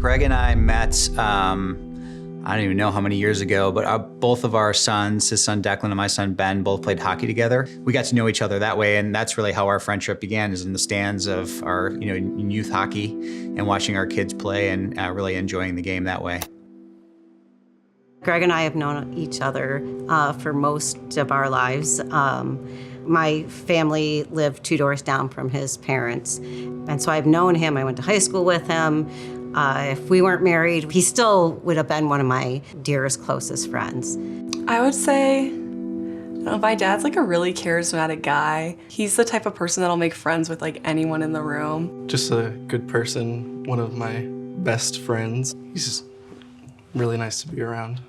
Greg and I met, I don't even know how many years ago, but both of our sons, his son Declan and my son Ben, both played hockey together. We got to know each other that way, and that's really how our friendship began, is in the stands of our youth hockey and watching our kids play and really enjoying the game that way. Greg and I have known each other for most of our lives. My family lived 2 doors down from his parents, and so I've known him. I went to high school with him. If we weren't married, he still would have been one of my dearest, closest friends. I would say, I don't know, my dad's like a really charismatic guy. He's the type of person that'll make friends with like anyone in the room. Just a good person, one of my best friends. He's just really nice to be around.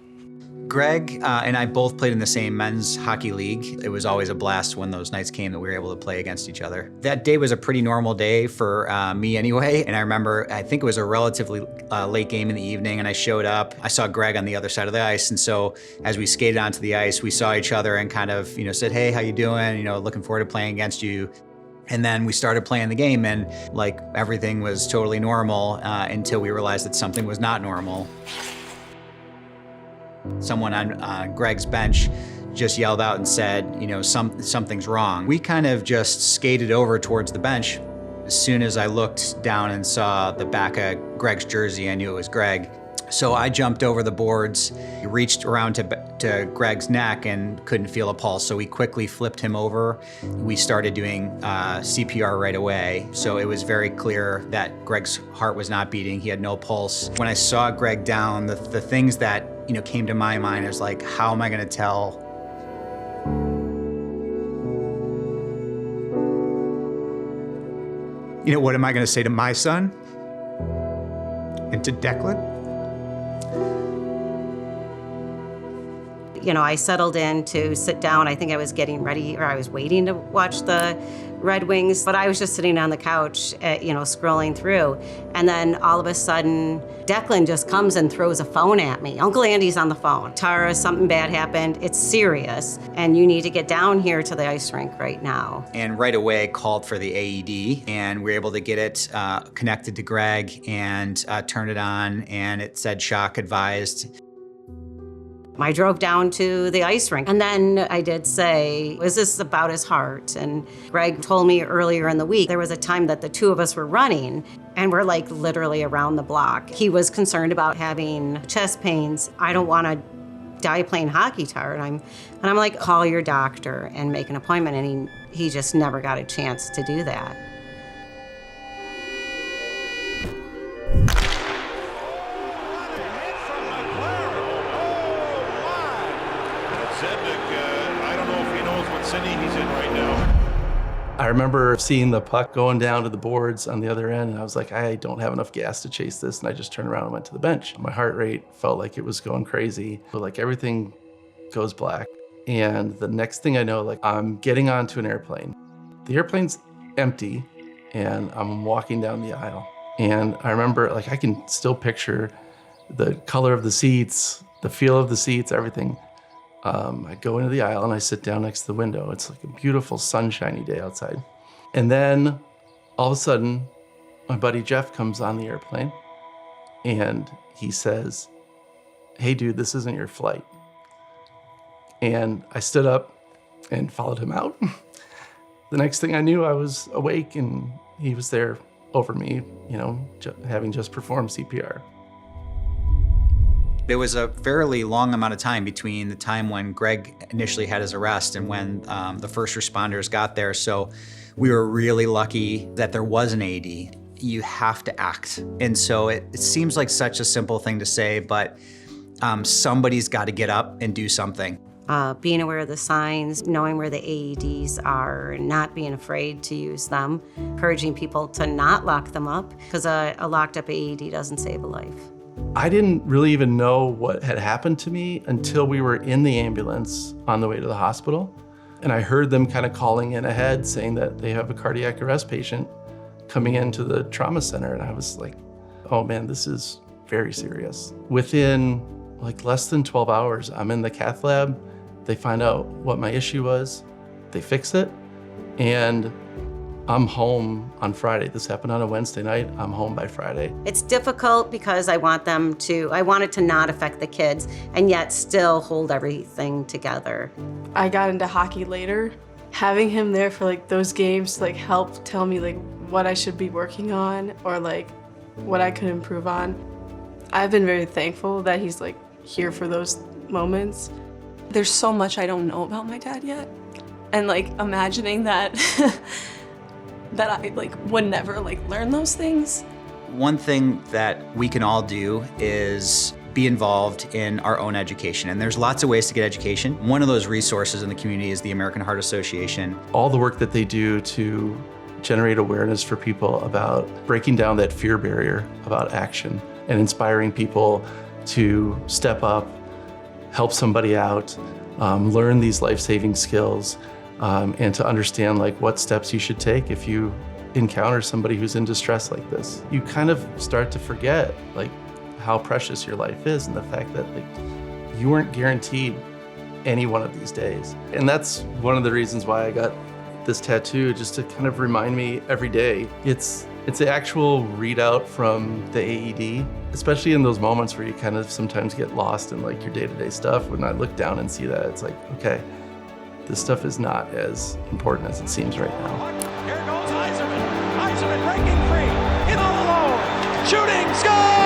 Greg and I both played in the same men's hockey league. It was always a blast when those nights came that we were able to play against each other. That day was a pretty normal day for me anyway, and I remember, I think it was a relatively late game in the evening, and I showed up. I saw Greg on the other side of the ice, and so as we skated onto the ice, we saw each other and kind of said, "Hey, how you doing? Looking forward to playing against you." And then we started playing the game, and like everything was totally normal until we realized that something was not normal. Someone on Greg's bench just yelled out and said, something's wrong. We kind of just skated over towards the bench. As soon as I looked down and saw the back of Greg's jersey, I knew it was Greg. So I jumped over the boards, reached around to Greg's neck and couldn't feel a pulse. So we quickly flipped him over. We started doing CPR right away. So it was very clear that Greg's heart was not beating. He had no pulse. When I saw Greg down, the things that came to my mind is like, how am I gonna tell? What am I gonna say to my son and to Declan? I settled in to sit down. I think I was getting ready, or I was waiting to watch the Red Wings, but I was just sitting on the couch, scrolling through. And then all of a sudden, Declan just comes and throws a phone at me. Uncle Andy's on the phone. Tara, something bad happened. It's serious, and you need to get down here to the ice rink right now. And right away called for the AED, and we were able to get it connected to Greg and turn it on, and it said shock advised. I drove down to the ice rink, and then I did say, is this about his heart? And Greg told me earlier in the week, there was a time that the two of us were running, and we're like literally around the block. He was concerned about having chest pains. I don't want to die playing hockey, Tara. And I'm like, call your doctor and make an appointment, and he just never got a chance to do that. I don't know if he knows what city he's in right now. I remember seeing the puck going down to the boards on the other end, and I was like, I don't have enough gas to chase this, and I just turned around and went to the bench. My heart rate felt like it was going crazy, but like everything goes black. And the next thing I know, I'm getting onto an airplane. The airplane's empty, and I'm walking down the aisle. And I remember, I can still picture the color of the seats, the feel of the seats, everything. I go into the aisle and I sit down next to the window. It's like a beautiful sunshiny day outside. And then all of a sudden, my buddy Jeff comes on the airplane and he says, "Hey dude, this isn't your flight." And I stood up and followed him out. The next thing I knew, I was awake and he was there over me, having just performed CPR. There was a fairly long amount of time between the time when Greg initially had his arrest and when the first responders got there. So we were really lucky that there was an AED. You have to act. And so it seems like such a simple thing to say, but somebody's got to get up and do something. Being aware of the signs, knowing where the AEDs are, and not being afraid to use them, encouraging people to not lock them up, because a locked up AED doesn't save a life. I didn't really even know what had happened to me until we were in the ambulance on the way to the hospital. And I heard them kind of calling in ahead saying that they have a cardiac arrest patient coming into the trauma center. And I was like, oh man, this is very serious. Within less than 12 hours, I'm in the cath lab. They find out what my issue was. They fix it. And I'm home on Friday. This happened on a Wednesday night. I'm home by Friday. It's difficult because I want it to not affect the kids and yet still hold everything together. I got into hockey later. Having him there for like those games to like help tell me like what I should be working on or like what I could improve on. I've been very thankful that he's like here for those moments. There's so much I don't know about my dad yet. And like imagining that that I like would never like learn those things. One thing that we can all do is be involved in our own education. And there's lots of ways to get education. One of those resources in the community is the American Heart Association. All the work that they do to generate awareness for people about breaking down that fear barrier about action and inspiring people to step up, help somebody out, learn these life-saving skills, and to understand like what steps you should take if you encounter somebody who's in distress like this. You kind of start to forget like how precious your life is and the fact that like you weren't guaranteed any one of these days. And that's one of the reasons why I got this tattoo, just to kind of remind me every day. It's the actual readout from the AED, especially in those moments where you kind of sometimes get lost in like your day-to-day stuff. When I look down and see that, it's like, okay, this stuff is not as important as it seems right now. Here goes Yzerman. Yzerman breaking free. In all alone. Shooting. Score!